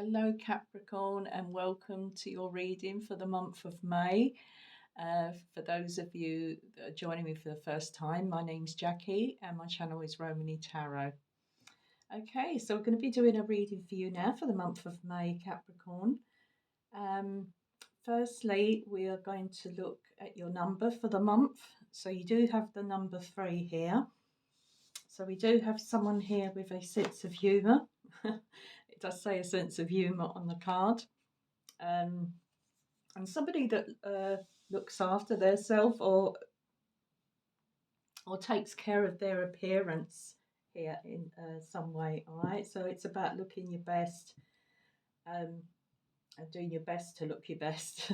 Hello, Capricorn, and welcome to your reading for the month of May. For those of you that are joining me for the first time, my name's Jackie and my channel is Romany Tarot. Okay, so we're going to be doing a reading for you now for the month of May, Capricorn. Firstly, we are going to look at your number for the month. So you do have the number 3 here. So we do have someone here with a sense of humour. It does say a sense of humour on the card. And somebody that looks after themselves or takes care of their appearance here in some way. All right, so it's about looking your best and doing your best to look your best.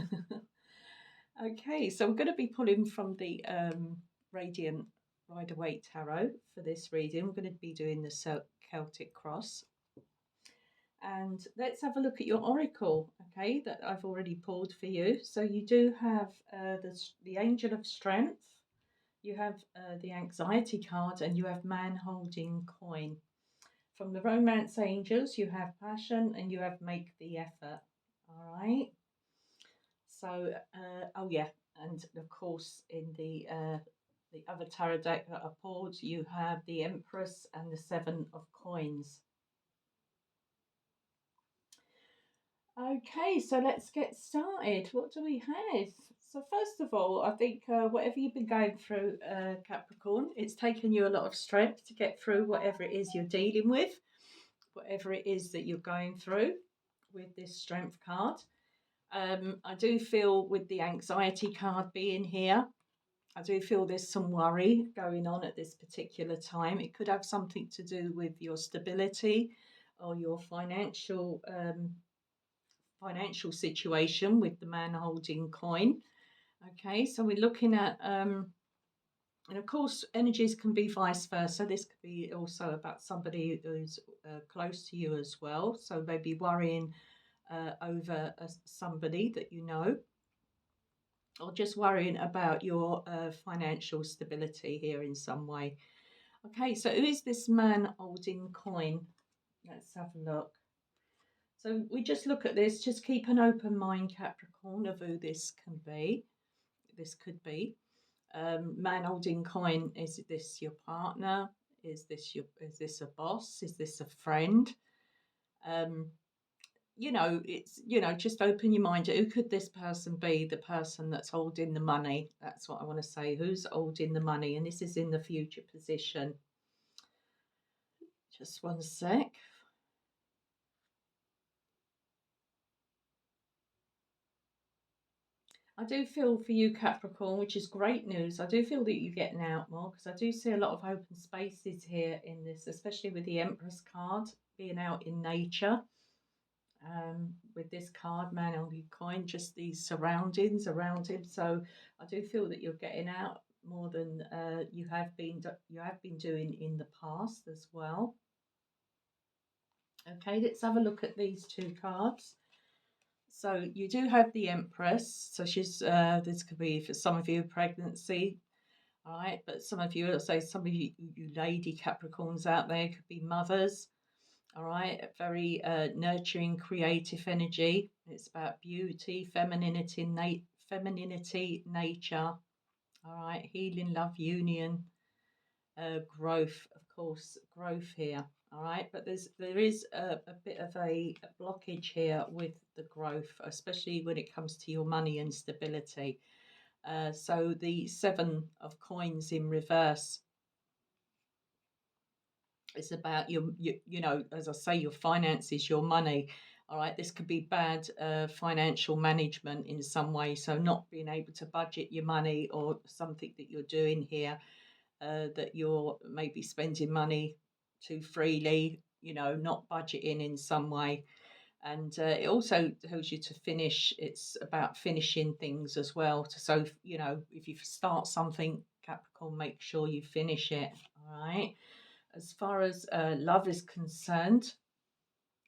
Okay, so we're going to be pulling from the Radiant Rider-Waite Tarot for this reading. We're going to be doing the Celtic Cross. And let's have a look at your oracle, okay, that I've already pulled for you. So you do have the Angel of Strength, you have the Anxiety card, and you have Man Holding Coin. From the Romance Angels, you have Passion, and you have Make the Effort. All right. So, oh yeah, and of course in the other tarot deck that I pulled, you have the Empress and the Seven of Coins. Okay, so let's get started. What do we have? So first of all, I think whatever you've been going through, Capricorn, it's taken you a lot of strength to get through whatever it is you're dealing with, whatever it is that you're going through with this Strength card. I do feel with the Anxiety card being here, I do feel there's some worry going on at this particular time. It could have something to do with your stability or your financial situation with the Man Holding Coin. Okay, so we're looking at, and of course, energies can be vice versa. This could be also about somebody who's close to you as well. So maybe worrying over somebody that you know, or just worrying about your financial stability here in some way. Okay, so who is this Man Holding Coin? Let's have a look. So we just look at this, just keep an open mind, Capricorn, of who this can be. This could be. Man Holding Coin, is this your partner? Is this a boss? Is this a friend? It's, just open your mind. Who could this person be? The person that's holding the money. That's what I want to say. Who's holding the money? And this is in the future position. Just one sec. I do feel for you, Capricorn, which is great news. I do feel that you're getting out more because I do see a lot of open spaces here in this, especially with the Empress card, being out in nature. With this card, Man Holding Coin, just these surroundings around him. So I do feel that you're getting out more than you have been doing in the past as well. Okay, let's have a look at these two cards. So you do have the Empress. So she's this could be for some of you pregnancy, all right. But some of you, let's say some of you lady Capricorns out there, could be mothers, all right. Very nurturing, creative energy. It's about beauty, femininity, nature, all right. Healing, love, union, growth, of course, growth here. All right, but there is a bit of a blockage here with the growth, especially when it comes to your money and stability. So the Seven of Coins in reverse is about as I say, your finances, your money. All right, this could be bad financial management in some way. So not being able to budget your money or something that you're doing here, that you're maybe spending money too freely, not budgeting in some way. And it also tells you to finish. It's about finishing things as well. So, if you start something, Capricorn, make sure you finish it. All right. As far as love is concerned,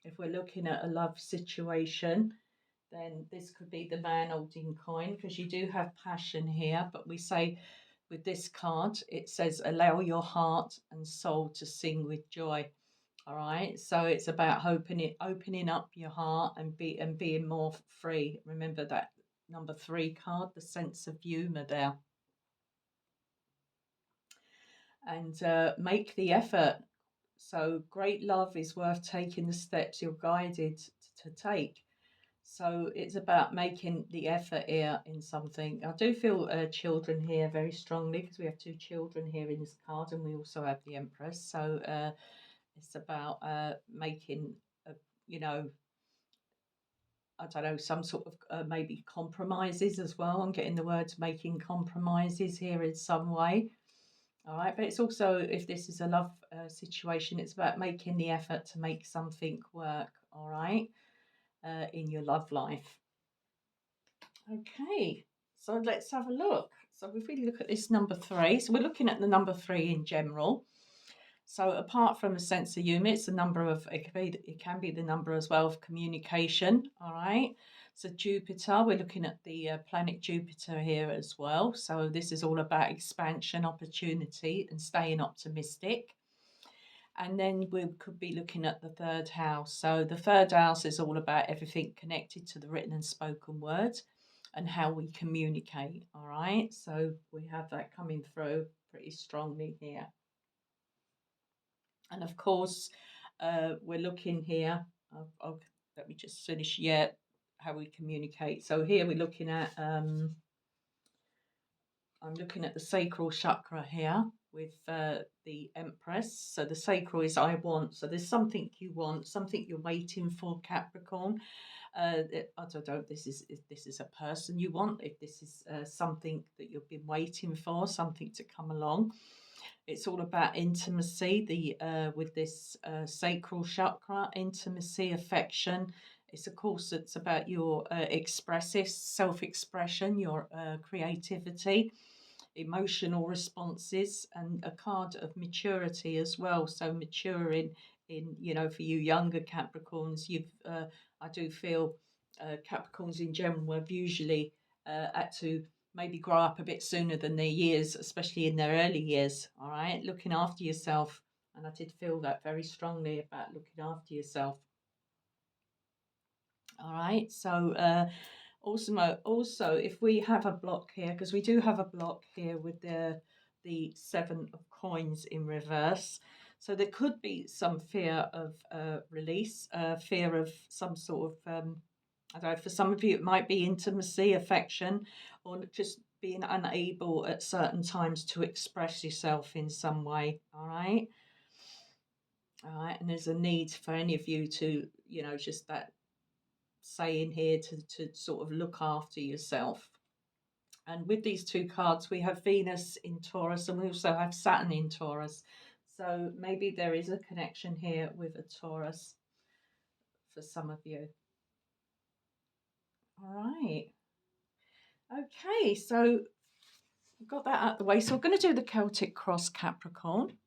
if we're looking at a love situation, then this could be the Man Holding Coin because you do have passion here. But we say with this card, it says, allow your heart and soul to sing with joy. All right, so it's about opening up your heart and being more free. Remember that number 3 card, the sense of humor there, and make the effort. So great love is worth taking the steps you're guided to take. So it's about making the effort here in something. I do feel children here very strongly because we have 2 children here in this card, and we also have the Empress. So it's about making, a, you know, I don't know, some sort of maybe compromises as well. I'm getting the words making compromises here in some way. All right, but it's also, if this is a love situation, it's about making the effort to make something work. All right, in your love life. Okay, so let's have a look. So if we look at this number 3, so we're looking at the number 3 in general. So apart from a sense of humor, it's a number of it can be the number as well of communication. All right. So Jupiter, we're looking at the planet Jupiter here as well. So this is all about expansion, opportunity, and staying optimistic. And then we could be looking at the 3rd house. So the 3rd house is all about everything connected to the written and spoken word and how we communicate. All right. So we have that coming through pretty strongly here. And of course, we're looking here. Let me just finish yet how we communicate. So here we're looking at. I'm looking at the sacral chakra here with the Empress. So the sacral is I want. So there's something you want, something you're waiting for, Capricorn. I don't know if this is a person you want, if this is something that you've been waiting for, something to come along. It's all about intimacy. With this sacral chakra, intimacy, affection. It's of course it's about your expressive self-expression, your creativity, emotional responses, and a card of maturity as well. So maturing in, for you younger Capricorns, I do feel Capricorns in general have usually had to maybe grow up a bit sooner than their years, especially in their early years. All right, looking after yourself. And I did feel that very strongly about looking after yourself. All right, so also, if we have a block here, because we do have a block here with the 7 of coins in reverse, so there could be some fear of release, fear of some sort of I don't know. For some of you, it might be intimacy, affection, or just being unable at certain times to express yourself in some way. All right, and there's a need for any of you to, just that saying here to sort of look after yourself. And with these 2 cards, we have Venus in Taurus and we also have Saturn in Taurus. So maybe there is a connection here with a Taurus for some of you. All right. Okay, so we've got that out of the way. So we're going to do the Celtic cross, Capricorn.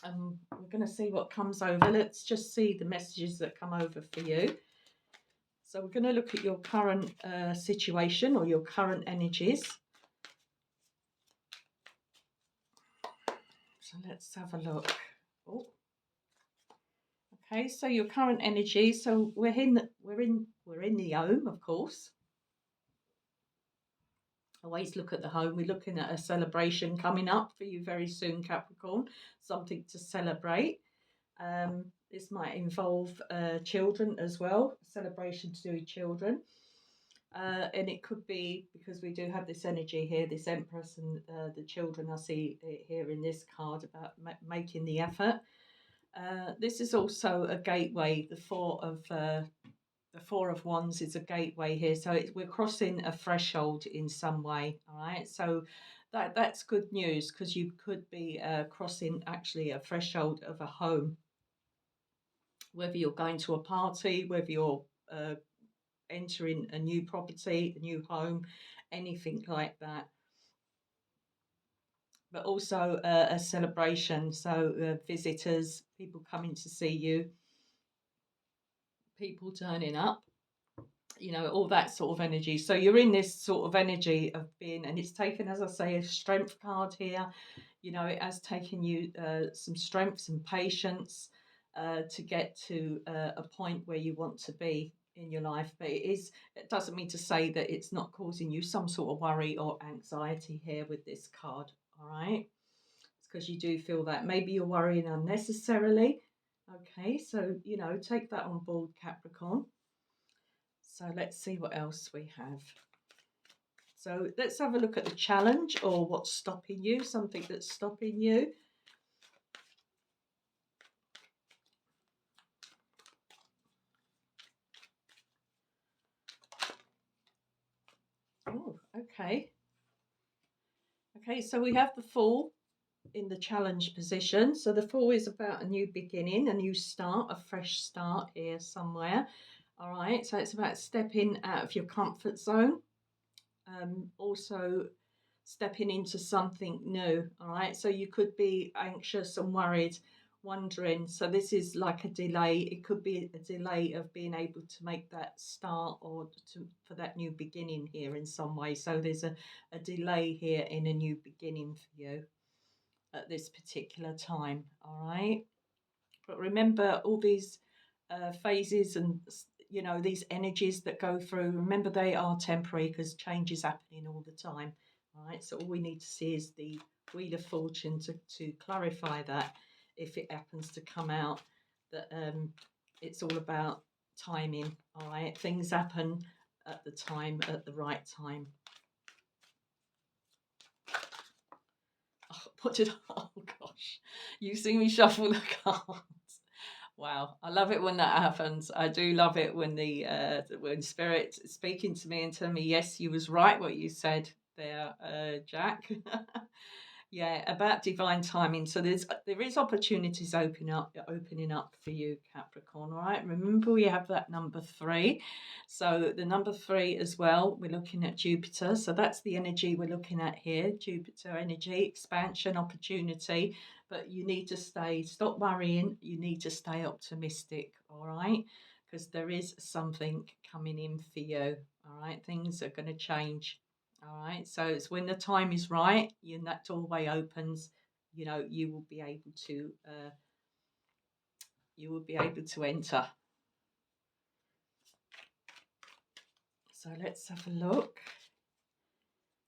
And we're going to see what comes over. Let's just see the messages that come over for you. So we're going to look at your current situation or your current energies. So let's have a look. Oh. Okay, so your current energy. So we're in the home, of course. Always look at the home. We're looking at a celebration coming up for you very soon, Capricorn. Something to celebrate. This might involve children as well, a celebration to do with children. And it could be, because we do have this energy here, this Empress and the children, I see it here in this card about making the effort. This is also a gateway. The Four of Wands is a gateway here, so we're crossing a threshold in some way. All right, so that's good news, because you could be crossing actually a threshold of a home. Whether you're going to a party, whether you're entering a new property, a new home, anything like that. But also a celebration, so visitors, people coming to see you, people turning up, all that sort of energy. So you're in this sort of energy of being, and it's taken, as I say, a strength card here. You know, it has taken you some strength, some patience to get to a point where you want to be in your life. But it doesn't mean to say that it's not causing you some sort of worry or anxiety here with this card. All right. It's because you do feel that maybe you're worrying unnecessarily. Okay. So, you know, take that on board, Capricorn. So let's see what else we have. So let's have a look at the challenge or what's stopping you, something that's stopping you. Oh, okay. Okay, so we have the Fool in the challenge position. So the Fool is about a new beginning, a new start, a fresh start here somewhere. All right, so it's about stepping out of your comfort zone. Also stepping into something new. All right, so you could be anxious and worried, wondering. So this is like a delay. It could be a delay of being able to make that start or for that new beginning here in some way. So there's a delay here in a new beginning for you at this particular time. All right, but remember all these phases and you know these energies that go through. Remember they are temporary because change is happening all the time. All right, so all we need to see is the Wheel of Fortune to clarify that if it happens to come out that it's all about timing. All right, things happen at the time, at the right time. Oh, what did oh gosh, you see me shuffle the cards. Wow, I love it when that happens. I do love it when spirit is speaking to me and telling me, yes, you was right what you said there, Jack. Yeah, about divine timing. So there is opportunities opening up for you, Capricorn. All right. Remember we have that number 3. So the number 3 as well, we're looking at Jupiter. So that's the energy we're looking at here. Jupiter energy, expansion, opportunity. But you need to stop worrying. You need to stay optimistic. All right. Because there is something coming in for you. All right. Things are going to change. All right, so it's when the time is right, that doorway opens. You know, you will be able to enter. So let's have a look.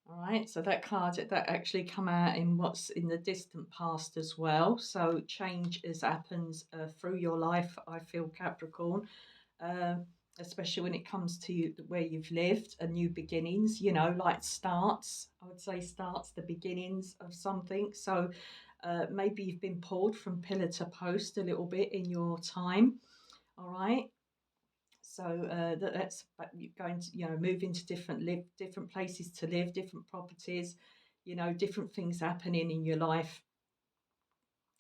All right, so that card that actually come out in what's in the distant past as well. So change happens through your life. I feel Capricorn. Especially when it comes to where you've lived and new beginnings, you know, like starts. I would say starts, the beginnings of something. So maybe you've been pulled from pillar to post a little bit in your time. All right. So that's going to, you know, move into different places to live, different properties, you know, different things happening in your life.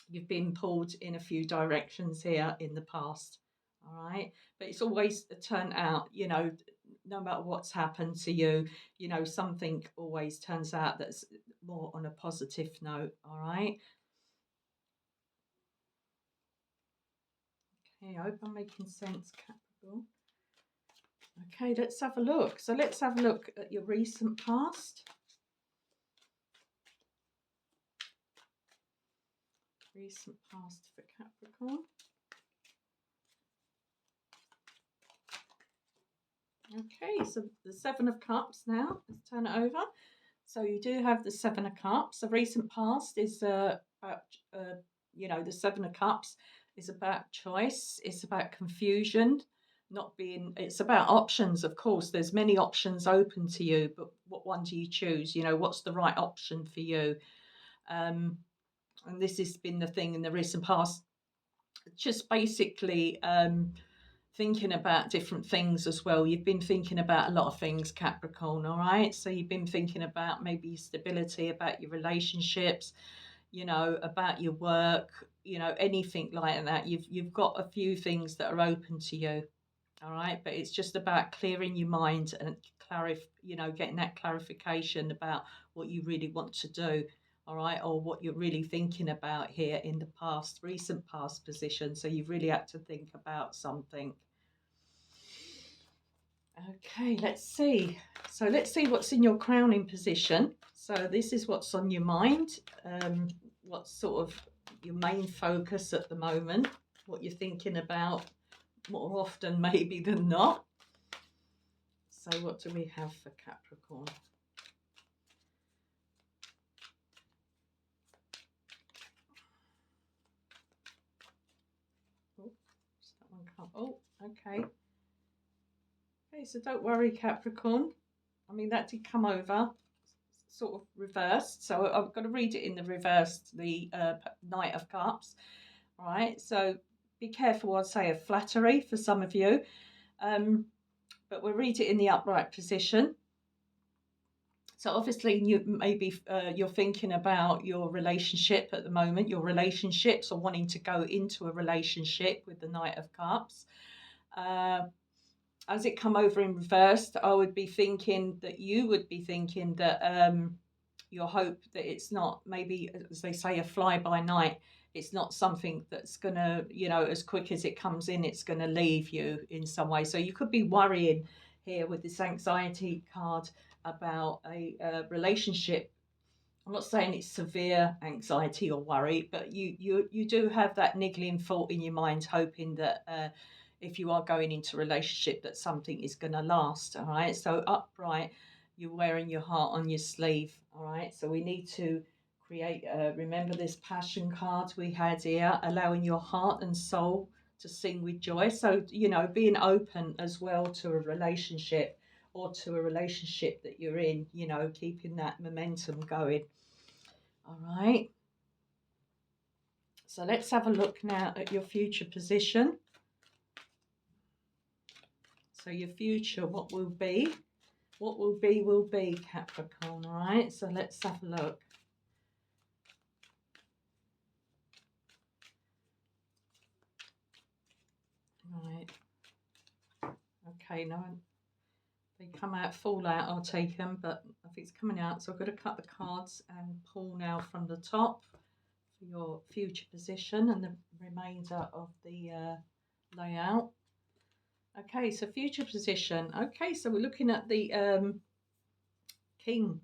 You've been pulled in a few directions here in the past. All right, but it's always turned out, you know, no matter what's happened to you, you know, something always turns out that's more on a positive note. All right. Okay, I hope I'm making sense, Capricorn. Okay, let's have a look. So let's have a look at your recent past. Recent past for Capricorn. Okay, so the 7 of Cups now. Let's turn it over. So you do have the 7 of Cups. The recent past is about, you know, the 7 of Cups is about choice. It's about confusion, not being. It's about options. Of course, there's many options open to you, but what one do you choose? You know, what's the right option for you? And this has been the thing in the recent past. Just basically. Thinking about different things as well. You've been thinking about a lot of things, Capricorn, all right? So you've been thinking about maybe your stability, about your relationships, you know, about your work, you know, anything like that. You've got a few things that are open to you, all right? But it's just about clearing your mind and you know, getting that clarification about what you really want to do. All right, or what you're really thinking about here in the past, recent past position. So you've really had to think about something. Okay, let's see. So let's see what's in your crowning position. So this is what's on your mind. what's sort of your main focus at the moment, what you're thinking about more often maybe than not. So what do we have for Capricorn? Oh, that one come? Oh, okay. Okay, so don't worry, Capricorn. I mean, that did come over sort of reversed, so I've got to read it in the reversed, the Knight of Cups. All right, so be careful, I'd say, of flattery for some of you, but we'll read it in the upright position. So obviously you maybe you're thinking about your relationship at the moment, your relationships, or wanting to go into a relationship with the Knight of Cups. As it come over in reversed, I would be thinking that you would be thinking that your hope that it's not, maybe as they say, a fly by night. It's not something that's gonna, you know, as quick as it comes in, it's gonna leave you in some way. So you could be worrying here with this anxiety card about a relationship. I'm not saying it's severe anxiety or worry, but you do have that niggling thought in your mind, hoping that if you are going into a relationship, that something is going to last. All right. So upright, you're wearing your heart on your sleeve. All right. So we need to create. Remember this passion card we had here, allowing your heart and soul to sing with joy. So you know, being open as well to a relationship, or to a relationship that you're in, you know, keeping that momentum going. All right. So let's have a look now at your future position. So your future, what will be? What will be, Capricorn. All right. So let's have a look. Right. Okay, no, they come out, fall out, I'll take them, but I think it's coming out, so I've got to cut the cards and pull now from the top for your future position and the remainder of the layout. Okay, so future position. Okay, so we're looking at the king,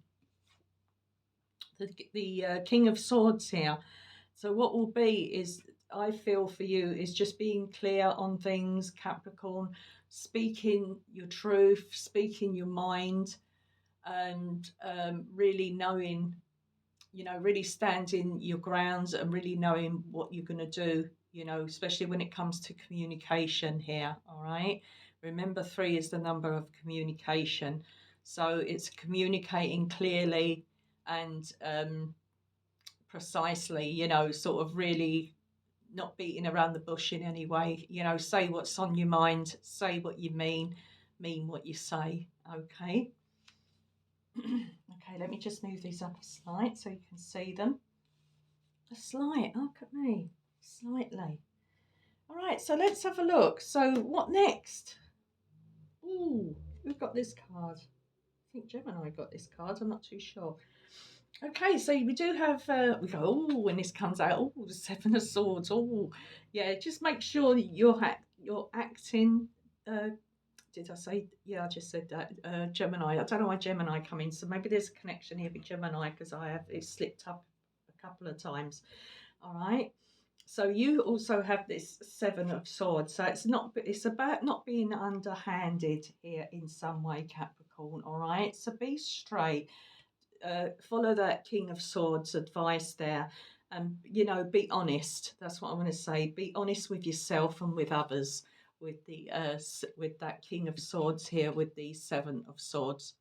the King of Swords here. So what will be is, I feel for you, is just being clear on things, Capricorn, speaking your truth, speaking your mind, and really knowing, you know, really standing your grounds and really knowing what you're going to do, you know, especially when it comes to communication here. All right. Remember, 3 is the number of communication. So it's communicating clearly and precisely, you know, sort of really not beating around the bush in any way. You know, say what's on your mind, say what you mean what you say. Okay. Okay, let me just move these up a slight so you can see them. A slight, oh, look at me, slightly. All right, so let's have a look. So what next? Ooh, we've got this card. I think Gemini got this card, I'm not too sure. Okay, so we do have, we go, oh, when this comes out, oh, the 7 of Swords, oh, yeah, just make sure you're acting, did I say, yeah, I just said that, Gemini. I don't know why Gemini come in, so maybe there's a connection here with Gemini, because it slipped up a couple of times. All right, so you also have this 7 of Swords, so it's about not being underhanded here in some way, Capricorn. All right, so be straight. Follow that King of Swords advice there, and you know, be honest. That's what I want to say. Be honest with yourself and with others. With that King of Swords here, with the 7 of Swords.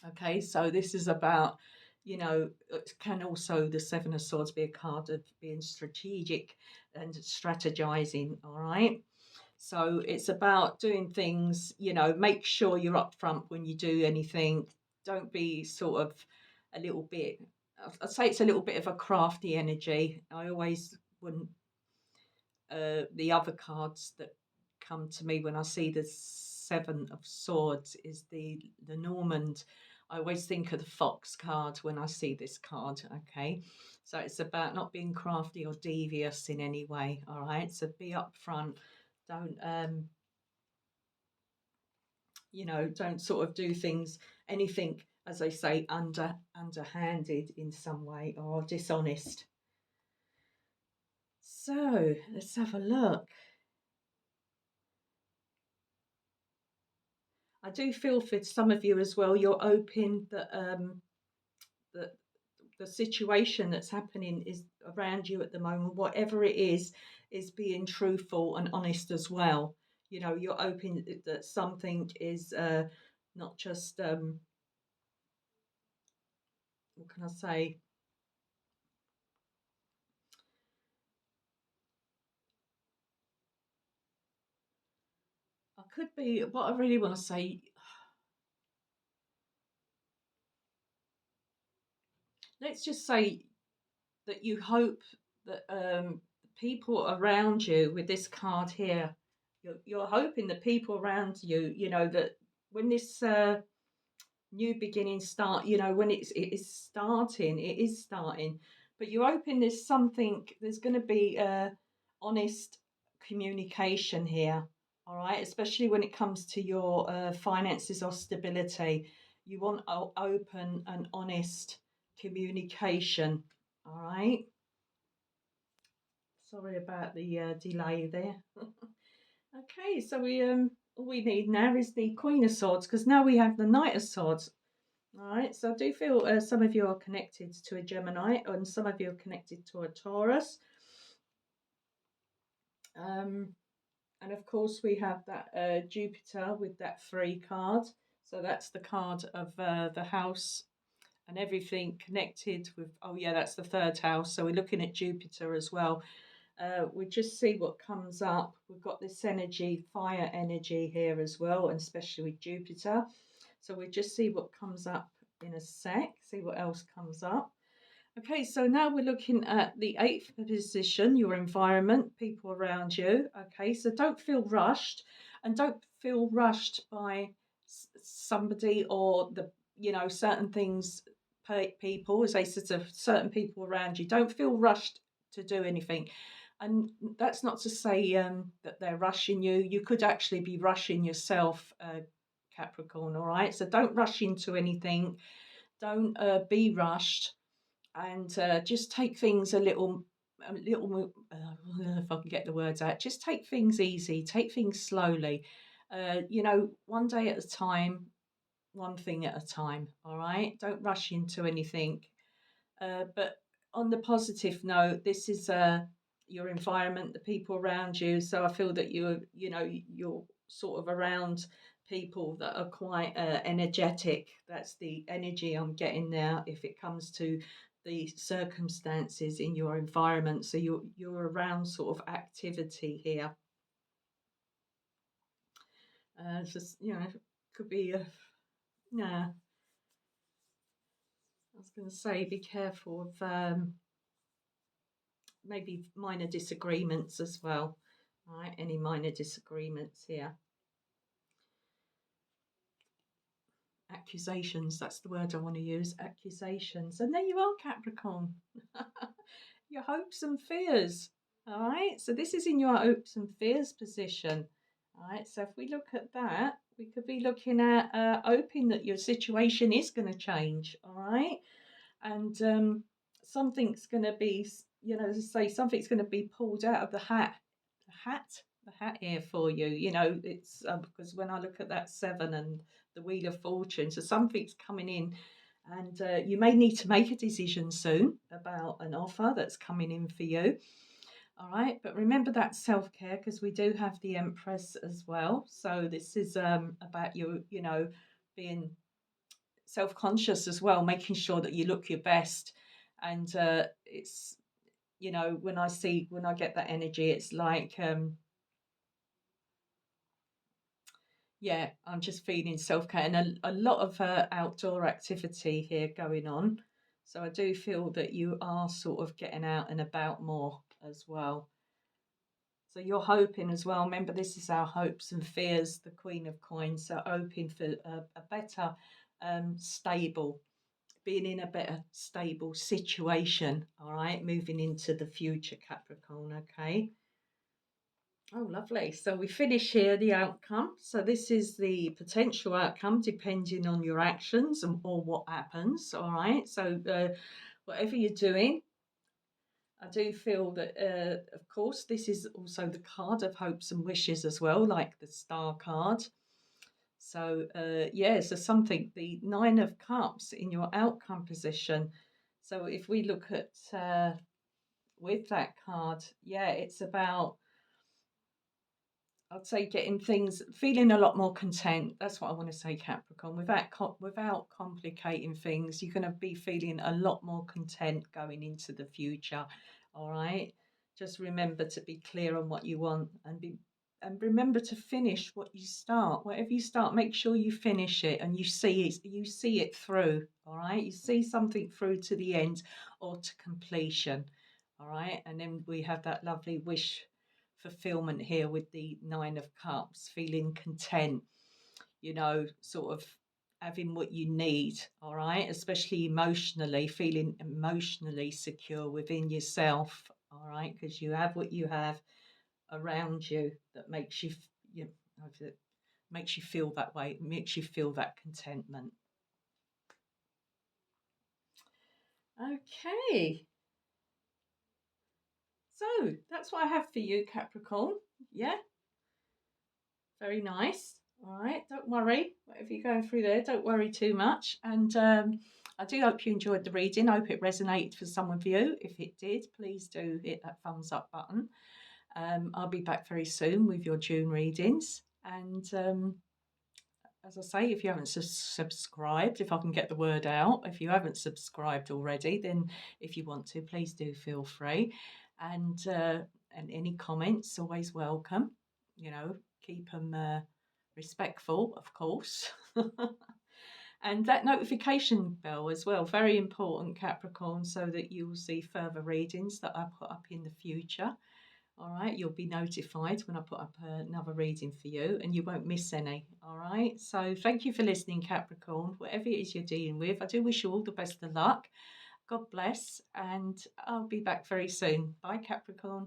Okay, so this is about, you know, it can also, the 7 of Swords, be a card of being strategic and strategizing. All right. So it's about doing things, you know, make sure you're upfront when you do anything. Don't be sort of a little bit, I'd say it's a little bit of a crafty energy. I always wouldn't, the other cards that come to me when I see the 7 of Swords is the Normand. I always think of the fox card when I see this card. Okay, so it's about not being crafty or devious in any way. All right, so be upfront. Don't you know, don't sort of do things, anything as I say, underhanded in some way or dishonest. So let's have a look. I do feel for some of you as well. You're open that the situation that's happening is around you at the moment, whatever it is being truthful and honest as well. You know, you're open that something is not just what can I say? I could be what I really want to say. Let's just say that you hope that people around you with this card here, you're hoping that people around you, you know, that when this new beginnings start, you know, when it is starting, but you're hoping there's something, there's going to be honest communication here, all right, especially when it comes to your finances or stability. You want open and honest communication, all right. Sorry about the delay there. Okay, so we all we need now is the Queen of Swords, because now we have the Knight of Swords. All right, so I do feel some of you are connected to a Gemini and some of you are connected to a Taurus. Um, and of course, we have that Jupiter with that 3 card. So that's the card of the house and everything connected with, oh, yeah, that's the 3rd house. So we're looking at Jupiter as well. We just see what comes up. We've got this energy, fire energy here as well, and especially with Jupiter. So we just see what comes up in a sec, see what else comes up. Okay, so now we're looking at the 8th position, your environment, people around you. Okay, so don't feel rushed, and don't feel rushed by somebody or the, you know, certain things, people, as they sort of certain people around you. Don't feel rushed to do anything. And that's not to say that they're rushing you. You could actually be rushing yourself, Capricorn, all right? So don't rush into anything. Don't be rushed, and just take things a little. If I can get the words out, just take things easy, take things slowly. You know, one day at a time, one thing at a time. All right, don't rush into anything. But on the positive note, this is your environment, the people around you. So I feel that you know, you're sort of around people that are quite energetic. That's the energy I'm getting now. If it comes to the circumstances in your environment, so you're around sort of activity here. Just, you know, could be a yeah. I was going to say, be careful of maybe minor disagreements as well. All right, any minor disagreements here. Accusations, that's the word I want to use, accusations. And there you are, Capricorn. Your hopes and fears. All right, so this is in your hopes and fears position. All right, so if we look at that, we could be looking at hoping that your situation is going to change. All right, and something's going to be, you know, say something's going to be pulled out of the hat here for you. You know, it's because when I look at that 7 and the Wheel of Fortune, so something's coming in, and you may need to make a decision soon about an offer that's coming in for you. All right, but remember that self care, because we do have the Empress as well. So this is about you know, being self-conscious as well, making sure that you look your best. And it's, you know, when I get that energy, it's like yeah, I'm just feeling self-care and a lot of outdoor activity here going on. So I do feel that you are sort of getting out and about more as well. So you're hoping as well. Remember, this is our hopes and fears, the Queen of Coins. So hoping for a better, stable, being in a better stable situation. All right, moving into the future, Capricorn. Okay. Oh, lovely. So we finish here the outcome. So this is the potential outcome depending on your actions and or what happens. All right. So whatever you're doing, I do feel that, of course, this is also the card of hopes and wishes as well, like the star card. So, yeah, so something, the Nine of Cups in your outcome position. So, if we look at with that card, yeah, it's about, I'd say, getting things, feeling a lot more content. That's what I want to say, Capricorn. Without complicating things, you're going to be feeling a lot more content going into the future. All right. Just remember to be clear on what you want and remember to finish what you start. Whatever you start, make sure you finish it and you see it through. All right. You see something through to the end or to completion. All right. And then we have that lovely wish fulfillment here with the Nine of Cups, feeling content, sort of having what you need, all right, especially emotionally, feeling emotionally secure within yourself, all right, because you have what you have around you that makes you know, that makes you feel that way, makes you feel that contentment. Okay, so that's what I have for you, Capricorn. Yeah, very nice. All right, don't worry. Whatever you're going through there, don't worry too much. And I do hope you enjoyed the reading. I hope it resonated for some of you. If it did, please do hit that thumbs up button. I'll be back very soon with your June readings. And as I say, if you haven't subscribed, if I can get the word out, if you haven't subscribed already, then if you want to, please do feel free. And any comments, always welcome. Keep them respectful, of course. And that notification bell as well, very important, Capricorn, so that you will see further readings that I put up in the future. All right, you'll be notified when I put up another reading for you and you won't miss any. All right, so thank you for listening, Capricorn. Whatever it is you're dealing with, I do wish you all the best of luck. God bless, and I'll be back very soon. Bye, Capricorn.